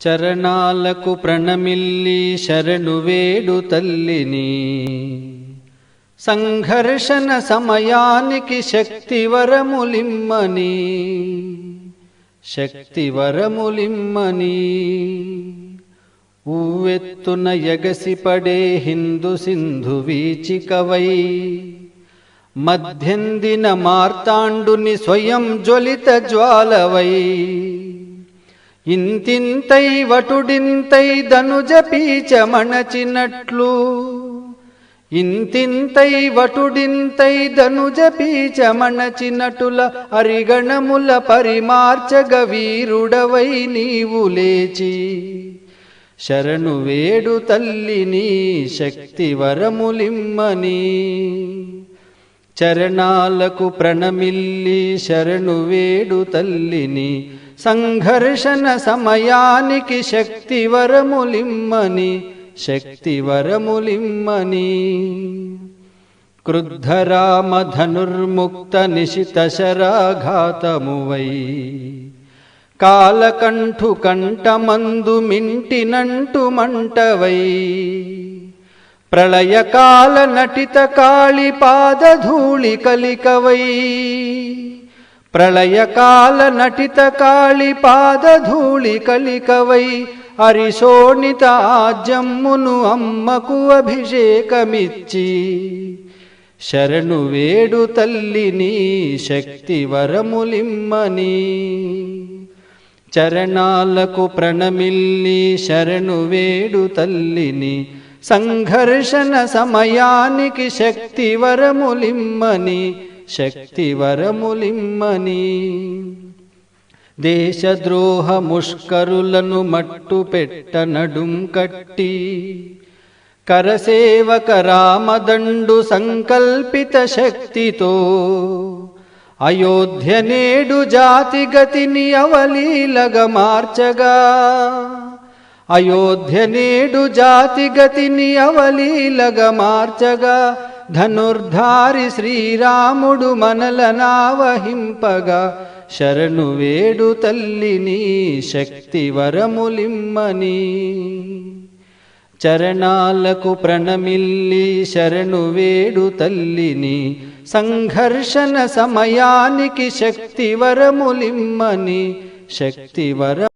చరణాలకు ప్రణమిల్లి శరణు వేడు తల్లిని, సంఘర్షణ సమయానికి శక్తివరములిమ్మని, శక్తివరములిమ్మని. ఊవెత్తున ఎగసిపడే హిందు సింధు వీచికవై, మధ్యందిన మార్తాండుని స్వయం జ్వలిత జ్వాలవై, ఇంతింతై వటుడింతై ధనుజ పీచమణచినట్లు, ఇంతింతై వటుడింతై ధనుజ పీచమణచినటుల అరిగణముల పరిమార్చగ వీరుడవై నీవు లేచి, శరణు వేడు తల్లిని శక్తివరములిమ్మని. చరణాలకు ప్రణమిల్లి శరణు వేడు తల్లిని, సంఘర్షణ సమయానికి శక్తివరములిమ్మని, శక్తివరములిమ్మని. క్రుద్ధరామ ధనుర్ముక్త నిశిత శరాఘాతమువై, కాలకంఠు కంఠమందు మింటినంటు మంటవై, ప్రళయకాల నటిత కాళి పాదధూళి కలికవై, ప్రళయకాల నటిత కాళి పాదధూళి కలికవై, అరిశోణిత ఆజ్యమ్మును అమ్మకు అభిషేకమిచ్చి, శరణు వేడు తల్లిని శక్తివరములిమ్మని. చరణాలకు ప్రణమిల్లి శరణు వేడు తల్లిని, సంఘర్షణ సమయానికి శక్తివరములిమ్మని, శక్తివరములిమ్మని. దేశద్రోహ ముష్కరులను మట్టు పెట్ట నడుం కట్టి, కరసేవక రామదండు సంకల్పిత శక్తితో, అయోధ్య నేడు జాతిగతిని అవలీలగ మార్చగా, అయోధ్య నేడు జాతిగతిని అవలీలగ మార్చగా, ధనుర్ధారి శ్రీరాముడు మనలనావహింపగా, శరణు వేడు తల్లిని శక్తివరములిమ్మని. చరణాలకు ప్రణమిల్లి శరణు వేడు తల్లిని, సంఘర్షణ సమయానికి శక్తివరములిమ్మని, శక్తివర